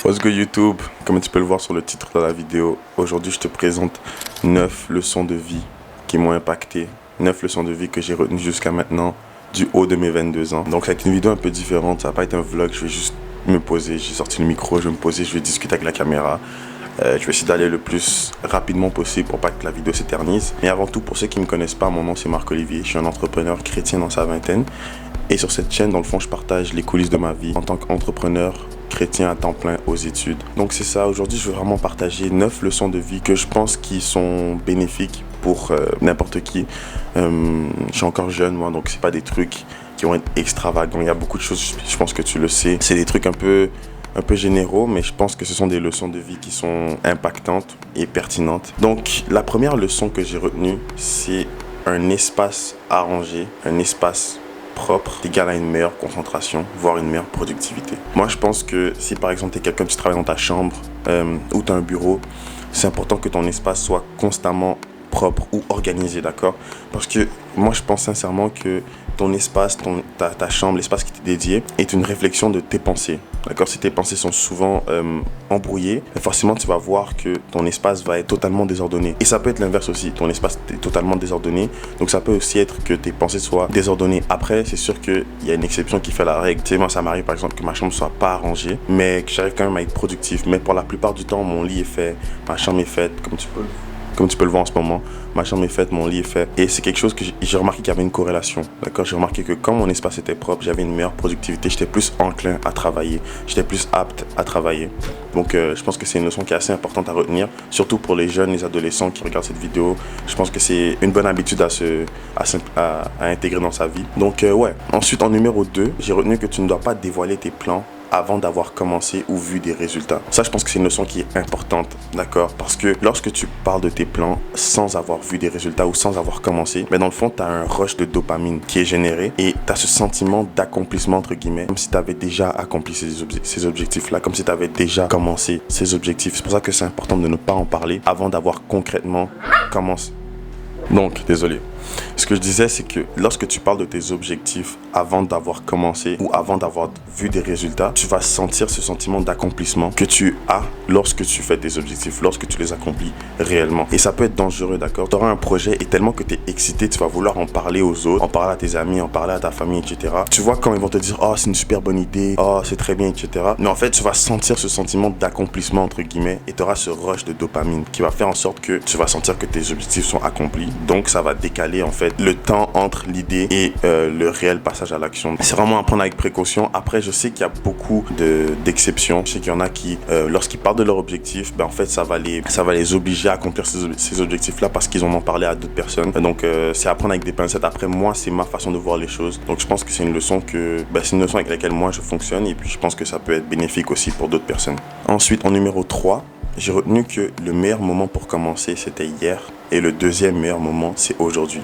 What's good YouTube? Comme tu peux le voir sur le titre de la vidéo, aujourd'hui je te présente 9 leçons de vie qui m'ont impacté. 9 leçons de vie que j'ai retenues jusqu'à maintenant du haut de mes 22 ans. Donc ça va être une vidéo un peu différente, ça va pas être un vlog, je vais juste me poser, j'ai sorti le micro, je vais me poser, je vais discuter avec la caméra. Je vais essayer d'aller le plus rapidement possible pour pas que la vidéo s'éternise. Mais avant tout, pour ceux qui ne me connaissent pas, mon nom c'est Marc Olivier, je suis un entrepreneur chrétien dans sa vingtaine. Et sur cette chaîne, dans le fond, je partage les coulisses de ma vie en tant qu'entrepreneur chrétien à temps plein aux études. Donc c'est ça, aujourd'hui je veux vraiment partager 9 leçons de vie que je pense qui sont bénéfiques pour n'importe qui. Je suis encore jeune moi, donc c'est pas des trucs qui vont être extravagants. Il y a beaucoup de choses, je pense que tu le sais. C'est des trucs un peu généraux, mais je pense que ce sont des leçons de vie qui sont impactantes et pertinentes. Donc la première leçon que j'ai retenue, c'est un espace arrangé, un espace propre égale à une meilleure concentration, voire une meilleure productivité. Moi, je pense que si par exemple tu es quelqu'un, tu travailles dans ta chambre ou tu as un bureau, c'est important que ton espace soit constamment propre ou organisé, d'accord? Parce que moi, je pense sincèrement que ton espace, ta chambre, l'espace qui t'est dédié est une réflexion de tes pensées. D'accord? Si tes pensées sont souvent embrouillées, forcément tu vas voir que ton espace va être totalement désordonné. Et ça peut être l'inverse aussi, ton espace est totalement désordonné. Donc ça peut aussi être que tes pensées soient désordonnées. Après, c'est sûr qu'il y a une exception qui fait la règle. Tu sais, moi ça m'arrive par exemple que ma chambre soit pas arrangée, mais que j'arrive quand même à être productif. Mais pour la plupart du temps, mon lit est fait, ma chambre est faite, comme tu peux le voir en ce moment, ma chambre est faite, mon lit est fait. Et c'est quelque chose que j'ai remarqué qu'il y avait une corrélation. D'accord? J'ai remarqué que quand mon espace était propre, j'avais une meilleure productivité, j'étais plus enclin à travailler, j'étais plus apte à travailler. Donc je pense que c'est une leçon qui est assez importante à retenir, surtout pour les jeunes, les adolescents qui regardent cette vidéo. Je pense que c'est une bonne habitude à intégrer dans sa vie. Donc ouais. Ensuite, en numéro 2, j'ai retenu que tu ne dois pas dévoiler tes plans avant d'avoir commencé ou vu des résultats. Ça, je pense que c'est une leçon qui est importante, d'accord? Parce que lorsque tu parles de tes plans sans avoir vu des résultats ou sans avoir commencé, mais dans le fond, tu as un rush de dopamine qui est généré et tu as ce sentiment d'accomplissement, entre guillemets, comme si tu avais déjà accompli ces objectifs-là, comme si tu avais déjà commencé ces objectifs. C'est pour ça que c'est important de ne pas en parler avant d'avoir concrètement commencé. Donc, désolé. Ce que je disais, c'est que lorsque tu parles de tes objectifs avant d'avoir commencé ou avant d'avoir vu des résultats, tu vas sentir ce sentiment d'accomplissement que tu as lorsque tu fais tes objectifs, lorsque tu les accomplis réellement. Et ça peut être dangereux, d'accord? Tu auras un projet et tellement que tu es excité, tu vas vouloir en parler aux autres, en parler à tes amis, en parler à ta famille, etc. Tu vois quand ils vont te dire « Oh, c'est une super bonne idée, oh, c'est très bien, etc. » Mais en fait, tu vas sentir ce sentiment d'accomplissement, entre guillemets, et tu auras ce rush de dopamine qui va faire en sorte que tu vas sentir que tes objectifs sont accomplis. Donc, ça va décaler en fait le temps entre l'idée et le réel passage à l'action. C'est vraiment à prendre avec précaution. Après, je sais qu'il y a beaucoup d'exceptions. Je sais qu'il y en a qui, lorsqu'ils parlent de leur objectif, ben en fait, ça va les obliger à accomplir ces objectifs-là parce qu'ils en ont parlé à d'autres personnes. Donc, c'est à prendre avec des pincettes. Après, moi, c'est ma façon de voir les choses. Donc, je pense que c'est une leçon avec laquelle moi je fonctionne et puis je pense que ça peut être bénéfique aussi pour d'autres personnes. Ensuite, en numéro 3, j'ai retenu que le meilleur moment pour commencer, c'était hier. Et le deuxième meilleur moment, c'est aujourd'hui.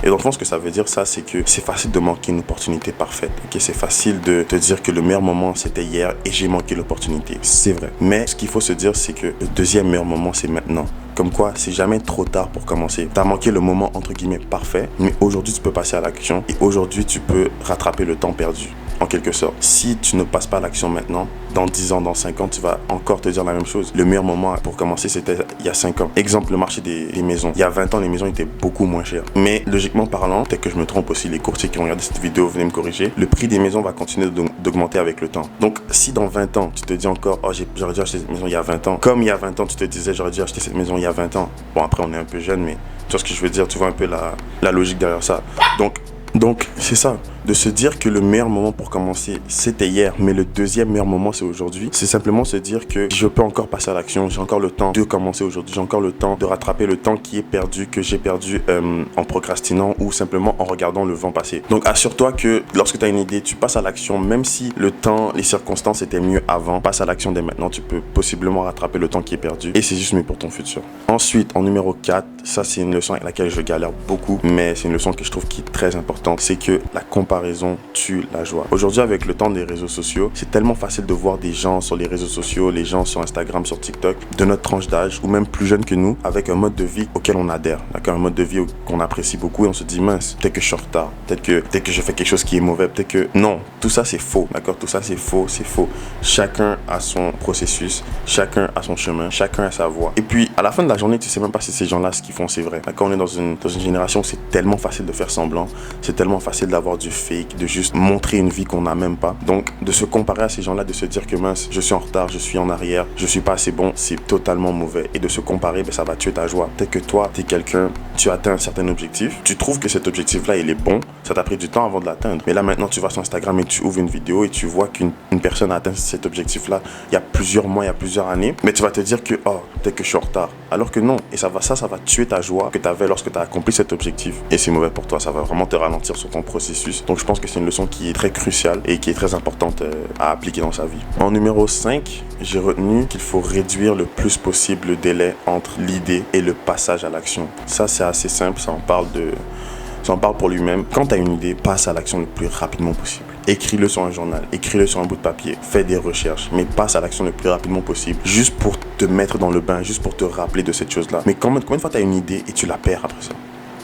Et dans le fond, ce que ça veut dire, ça, c'est que c'est facile de manquer une opportunité parfaite. Okay? C'est facile de te dire que le meilleur moment, c'était hier et j'ai manqué l'opportunité. C'est vrai. Mais ce qu'il faut se dire, c'est que le deuxième meilleur moment, c'est maintenant. Comme quoi, c'est jamais trop tard pour commencer. Tu as manqué le moment, entre guillemets, parfait. Mais aujourd'hui, tu peux passer à l'action. Et aujourd'hui, tu peux rattraper le temps perdu. En quelque sorte. Si tu ne passes pas à l'action maintenant, dans 10 ans, dans 5 ans, tu vas encore te dire la même chose. Le meilleur moment pour commencer, c'était il y a 5 ans. Exemple, le marché des maisons. Il y a 20 ans, les maisons étaient beaucoup moins chères. Mais logiquement parlant, peut-être que je me trompe aussi, les courtiers qui ont regardé cette vidéo, venez me corriger, le prix des maisons va continuer d'augmenter avec le temps. Donc, si dans 20 ans, tu te dis encore, oh, j'aurais dû acheter cette maison il y a 20 ans. Comme il y a 20 ans, tu te disais, j'aurais dû acheter cette maison il y a 20 ans. Bon, après, on est un peu jeune, mais tu vois ce que je veux dire, tu vois un peu la logique derrière ça. Donc, c'est ça, de se dire que le meilleur moment pour commencer, c'était hier, mais le deuxième meilleur moment, c'est aujourd'hui. C'est simplement se dire que je peux encore passer à l'action, j'ai encore le temps de commencer aujourd'hui, j'ai encore le temps de rattraper le temps qui est perdu, que j'ai perdu en procrastinant ou simplement en regardant le vent passer. Donc, assure-toi que lorsque tu as une idée, tu passes à l'action, même si le temps, les circonstances étaient mieux avant, passe à l'action dès maintenant, tu peux possiblement rattraper le temps qui est perdu et c'est juste mieux pour ton futur. Ensuite, en numéro 4, ça c'est une leçon avec laquelle je galère beaucoup, mais c'est une leçon que je trouve qui est très importante, c'est que la comparaison comparaison tue la joie. Aujourd'hui, avec le temps des réseaux sociaux, c'est tellement facile de voir des gens sur les réseaux sociaux, les gens sur Instagram, sur TikTok, de notre tranche d'âge ou même plus jeunes que nous, avec un mode de vie auquel on adhère, d'accord, un mode de vie qu'on apprécie beaucoup et on se dit mince, peut-être que je suis en retard, peut-être que je fais quelque chose qui est mauvais, peut-être que non, tout ça c'est faux, d'accord, tout ça c'est faux. Chacun a son processus, chacun a son chemin, chacun a sa voie. Et puis à la fin de la journée, tu sais même pas si ces gens-là ce qu'ils font c'est vrai. D'accord, on est dans une génération où c'est tellement facile de faire semblant, c'est tellement facile d'avoir du fake, de juste montrer une vie qu'on n'a même pas. Donc de se comparer à ces gens-là, de se dire que mince, je suis en retard, je suis en arrière, je suis pas assez bon, c'est totalement mauvais. Et de se comparer, ben, ça va tuer ta joie. Peut-être que toi, tu es quelqu'un, tu atteins un certain objectif, tu trouves que cet objectif-là, il est bon, ça t'a pris du temps avant de l'atteindre. Mais là maintenant, tu vas sur Instagram et tu ouvres une vidéo et tu vois qu'une personne a atteint cet objectif-là il y a plusieurs mois, il y a plusieurs années. Mais tu vas te dire que, oh, peut-être que je suis en retard. Alors que non. Et ça va tuer ta joie que tu avais lorsque tu as accompli cet objectif. Et c'est mauvais pour toi. Ça va vraiment te ralentir sur ton processus. Donc je pense que c'est une leçon qui est très cruciale et qui est très importante à appliquer dans sa vie. En numéro 5, j'ai retenu qu'il faut réduire le plus possible le délai entre l'idée et le passage à l'action. Ça, c'est assez simple. Ça en parle pour lui-même. Quand tu as une idée, passe à l'action le plus rapidement possible. Écris-le sur un journal, écris-le sur un bout de papier, fais des recherches, mais passe à l'action le plus rapidement possible, juste pour te mettre dans le bain, juste pour te rappeler de cette chose-là. Mais combien de fois tu as une idée et tu la perds après ça?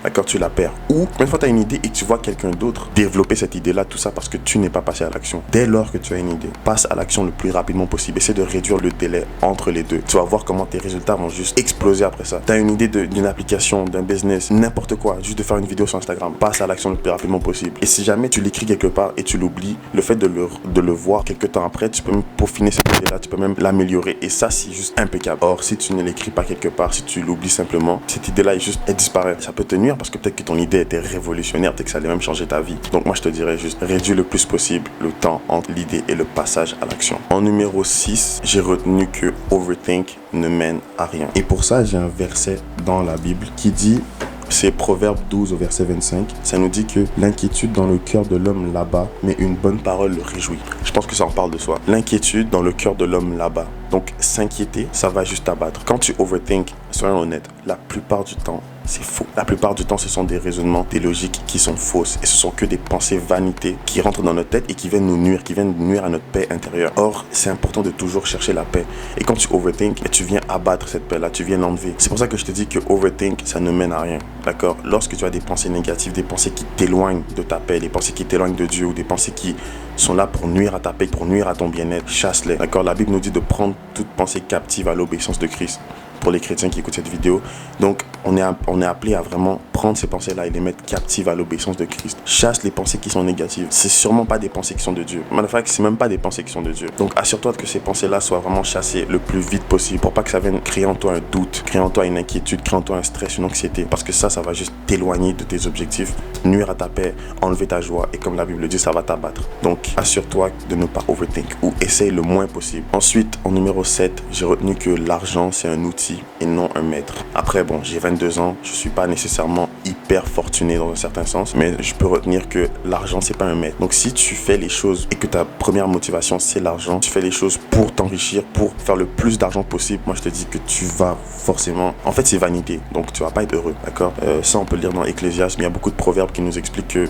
D'accord, tu la perds. Ou combien de fois tu as une idée et tu vois quelqu'un d'autre développer cette idée-là, tout ça parce que tu n'es pas passé à l'action. Dès lors que tu as une idée, passe à l'action le plus rapidement possible. Essaie de réduire le délai entre les deux. Tu vas voir comment tes résultats vont juste exploser après ça. Tu as une idée d'une application, d'un business, n'importe quoi, juste de faire une vidéo sur Instagram. Passe à l'action le plus rapidement possible. Et si jamais tu l'écris quelque part et tu l'oublies, le fait de le voir quelques temps après, tu peux même peaufiner cette idée-là, tu peux même l'améliorer. Et ça, c'est juste impeccable. Or, si tu ne l'écris pas quelque part, si tu l'oublies simplement, cette idée-là elle disparaît. Ça peut tenir parce que peut-être que ton idée était révolutionnaire, peut-être que ça allait même changer ta vie. Donc moi je te dirais juste réduis le plus possible le temps entre l'idée et le passage à l'action. En numéro 6, j'ai retenu que overthink ne mène à rien. Et pour ça, j'ai un verset dans la Bible qui dit, c'est Proverbe 12 au verset 25. Ça nous dit que l'inquiétude dans le cœur de l'homme l'abat, mais une bonne parole le réjouit. Je pense que ça en parle de soi. L'inquiétude dans le cœur de l'homme l'abat. Donc s'inquiéter, ça va juste t'abattre. Quand tu overthink, soyons honnêtes, la plupart du temps, c'est faux. La plupart du temps, ce sont des raisonnements, des logiques qui sont fausses. Et ce sont que des pensées vanités qui rentrent dans notre tête et qui viennent nous nuire à notre paix intérieure. Or, c'est important de toujours chercher la paix. Et quand tu overthink, tu viens abattre cette paix-là, tu viens l'enlever. C'est pour ça que je te dis que overthink, ça ne mène à rien. D'accord? Lorsque tu as des pensées négatives, des pensées qui t'éloignent de ta paix, des pensées qui t'éloignent de Dieu ou des pensées qui sont là pour nuire à ta paix, pour nuire à ton bien-être, chasse-les. D'accord? La Bible nous dit de prendre toute pensée captive à l'obéissance de Christ. Pour les chrétiens qui écoutent cette vidéo. Donc, on est appelé à vraiment prendre ces pensées-là et les mettre captives à l'obéissance de Christ. Chasse les pensées qui sont négatives. C'est sûrement pas des pensées qui sont de Dieu. Malgré que c'est même pas des pensées qui sont de Dieu. Donc, assure-toi que ces pensées-là soient vraiment chassées le plus vite possible pour pas que ça vienne créer en toi un doute, créer en toi une inquiétude, créer en toi un stress, une anxiété. Parce que ça va juste t'éloigner de tes objectifs, nuire à ta paix, enlever ta joie. Et comme la Bible le dit, ça va t'abattre. Donc, assure-toi de ne pas overthink ou essaye le moins possible. Ensuite, en numéro 7, j'ai retenu que l'argent, c'est un outil et non un maître. Après, bon, j'ai 22 ans, je suis pas nécessairement hyper fortuné dans un certain sens, mais je peux retenir que l'argent, c'est pas un maître. Donc, si tu fais les choses et que ta première motivation, c'est l'argent, tu fais les choses pour t'enrichir, pour faire le plus d'argent possible, moi, je te dis que tu vas forcément... En fait, c'est vanité, donc tu vas pas être heureux, d'accord? Ça, on peut le lire dans Ecclésiaste, mais il y a beaucoup de proverbes qui nous expliquent que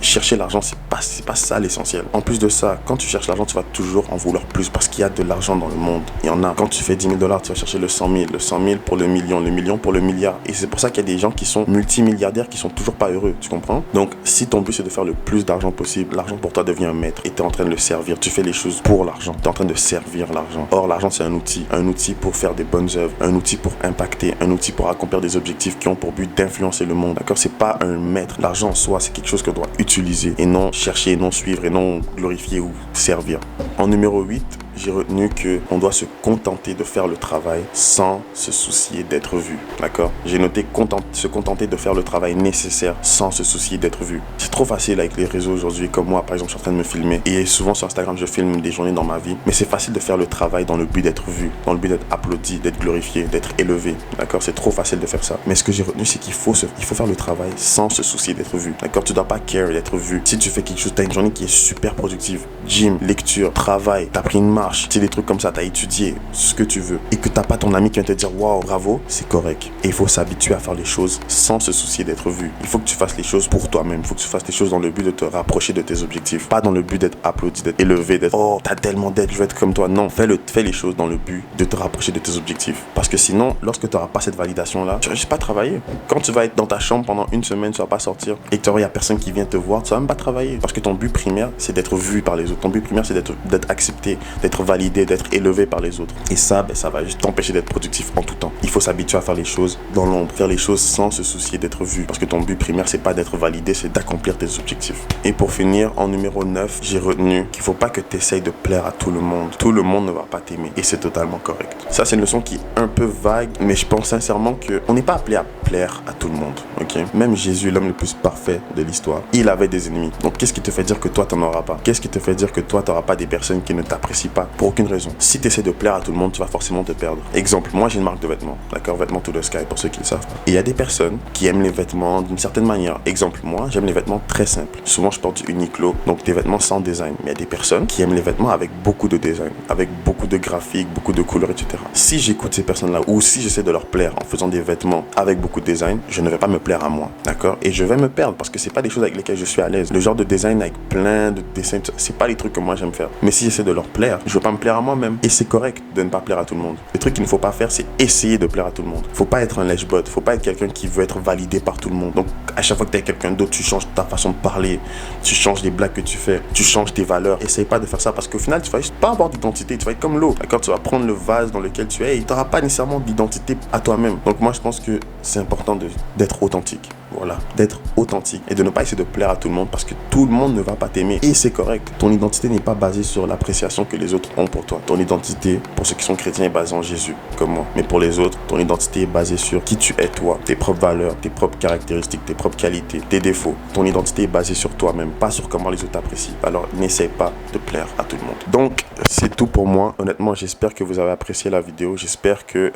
chercher l'argent, c'est pas ça l'essentiel. En plus de ça, quand tu cherches l'argent, tu vas toujours en vouloir plus parce qu'il y a de l'argent dans le monde. Il y en a. Quand tu fais 10 000 $, tu vas chercher le 100 000, le 100 000 pour le million pour le milliard. Et c'est pour ça qu'il y a des gens qui sont multimilliardaires qui sont toujours pas heureux, tu comprends? Donc, si ton but c'est de faire le plus d'argent possible, l'argent pour toi devient un maître et tu es en train de le servir. Tu fais les choses pour l'argent. Tu es en train de servir l'argent. Or, l'argent, c'est un outil pour faire des bonnes œuvres, un outil pour impacter, un outil pour accomplir des objectifs qui ont pour but d'influencer le monde. D'accord? C'est pas un maître. L'argent en soi, c'est quelque chose qu'on doit utiliser et non chercher, non suivre et non glorifier ou servir. En numéro 8, j'ai retenu qu'on doit se contenter de faire le travail sans se soucier d'être vu. D'accord? J'ai noté se contenter de faire le travail nécessaire sans se soucier d'être vu. C'est trop facile avec les réseaux aujourd'hui, comme moi, par exemple, je suis en train de me filmer. Et souvent sur Instagram, je filme des journées dans ma vie. Mais c'est facile de faire le travail dans le but d'être vu, dans le but d'être applaudi, d'être glorifié, d'être élevé. D'accord? C'est trop facile de faire ça. Mais ce que j'ai retenu, c'est qu'il faut faire le travail sans se soucier d'être vu. D'accord? Tu dois pas care d'être vu. Si tu fais quelque chose, tu as une journée qui est super productive. Gym, lecture, travail, tu as pris une marche, marches, c'est des trucs comme ça, t'as étudié ce que tu veux et que t'as pas ton ami qui vient te dire waouh, bravo, c'est correct. Et il faut s'habituer à faire les choses sans se soucier d'être vu. Il faut que tu fasses les choses pour toi-même. Il faut que tu fasses les choses dans le but de te rapprocher de tes objectifs, pas dans le but d'être applaudi, d'être élevé, d'être oh, t'as tellement d'aide, je veux être comme toi. Non, fais les choses dans le but de te rapprocher de tes objectifs. Parce que sinon, lorsque tu n'auras pas cette validation-là, tu vas juste pas travailler. Quand tu vas être dans ta chambre pendant une semaine, tu vas pas sortir et qu'il y a personne qui vient te voir, tu vas même pas travailler. Parce que ton but primaire, c'est d'être vu par les autres. Ton but primaire, c'est d'être accepté, d'être validé, d'être élevé par les autres. Et ça, ça va juste t'empêcher d'être productif en tout temps. Il faut s'habituer à faire les choses dans l'ombre, faire les choses sans se soucier d'être vu. Parce que ton but primaire, c'est pas d'être validé, c'est d'accomplir tes objectifs. Et pour finir, en numéro 9, j'ai retenu qu'il faut pas que tu essayes de plaire à tout le monde. Tout le monde ne va pas t'aimer. Et c'est totalement correct. Ça, c'est une leçon qui est un peu vague, mais je pense sincèrement qu'on n'est pas appelé à plaire à tout le monde. Ok? Même Jésus, l'homme le plus parfait de l'histoire, il avait des ennemis. Donc, qu'est-ce qui te fait dire que toi, t'en auras pas? Qu'est-ce qui te fait dire que toi, t'auras pas des personnes qui ne t'apprécient pas pour aucune raison? Si tu essaies de plaire à tout le monde, tu vas forcément te perdre. Exemple, moi, j'ai une marque de vêtements. D'accord? Vêtements to the sky, pour ceux qui le savent pas. Et il y a des personnes qui aiment les vêtements d'une certaine manière. Exemple, moi, j'aime les vêtements très simples. Souvent, je porte du Uniqlo, donc des vêtements sans design. Mais il y a des personnes qui aiment les vêtements avec beaucoup de design, avec beaucoup de graphiques, beaucoup de couleurs, etc. Si j'écoute ces personnes-là ou si j'essaie de leur plaire en faisant des vêtements avec beaucoup de design, je ne vais pas me plaire à moi, d'accord? Et je vais me perdre parce que c'est pas des choses avec lesquelles je suis à l'aise. Le genre de design avec plein de dessins, c'est pas les trucs que moi j'aime faire. Mais si j'essaie de leur plaire, je vais pas me plaire à moi-même. Et c'est correct de ne pas plaire à tout le monde. Le truc qu'il ne faut pas faire, c'est essayer de plaire à tout le monde. Faut pas être un lèche-bot, faut pas être quelqu'un qui veut être validé par tout le monde. Donc à chaque fois que tu es quelqu'un d'autre, tu changes ta façon de parler, tu changes les blagues que tu fais, tu changes tes valeurs. Essaye pas de faire ça parce qu'au final, tu vas juste pas avoir d'identité, tu vas être comme l'eau. D'accord? Tu vas prendre le vase dans lequel tu es et tu n'auras pas nécessairement d'identité à toi-même. Donc moi, je pense que c'est important d'être authentique. Voilà, d'être authentique et de ne pas essayer de plaire à tout le monde parce que tout le monde ne va pas t'aimer et c'est correct. Ton identité n'est pas basée sur l'appréciation que les autres ont pour toi. Ton identité, pour ceux qui sont chrétiens, est basée en Jésus, comme moi. Mais pour les autres, ton identité est basée sur qui tu es toi, tes propres valeurs, tes propres caractéristiques, tes propres qualités, tes défauts. Ton identité est basée sur toi-même, pas sur comment les autres t'apprécient. Alors, n'essaie pas de plaire à tout le monde. Donc, c'est tout pour moi. Honnêtement, j'espère que vous avez apprécié la vidéo. J'espère que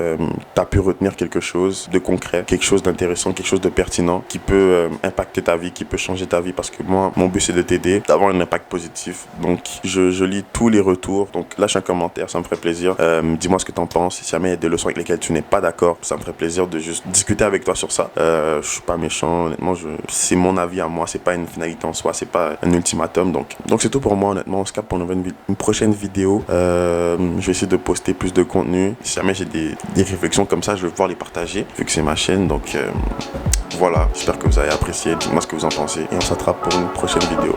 tu as pu retenir quelque chose de concret, quelque chose d'intéressant, quelque chose de pertinent qui peut impacter ta vie, qui peut changer ta vie parce que moi, mon but c'est de t'aider, d'avoir un impact positif. Donc, je lis tous les retours. Donc, lâche un commentaire, ça me ferait plaisir. Dis-moi ce que tu en penses. Si jamais il y a des leçons avec lesquelles tu n'es pas d'accord, ça me ferait plaisir de juste discuter avec toi sur ça. Je suis pas méchant, honnêtement. C'est mon avis à moi, c'est pas une finalité en soi, c'est pas un ultimatum. Donc c'est tout pour moi, honnêtement. On se capte pour une prochaine vidéo. Je vais essayer de poster plus de contenu. Si jamais j'ai des réflexions comme ça, je vais pouvoir les partager vu que c'est ma chaîne. Donc voilà, j'espère que vous avez apprécié. Dites-moi ce que vous en pensez et on s'attrape pour une prochaine vidéo.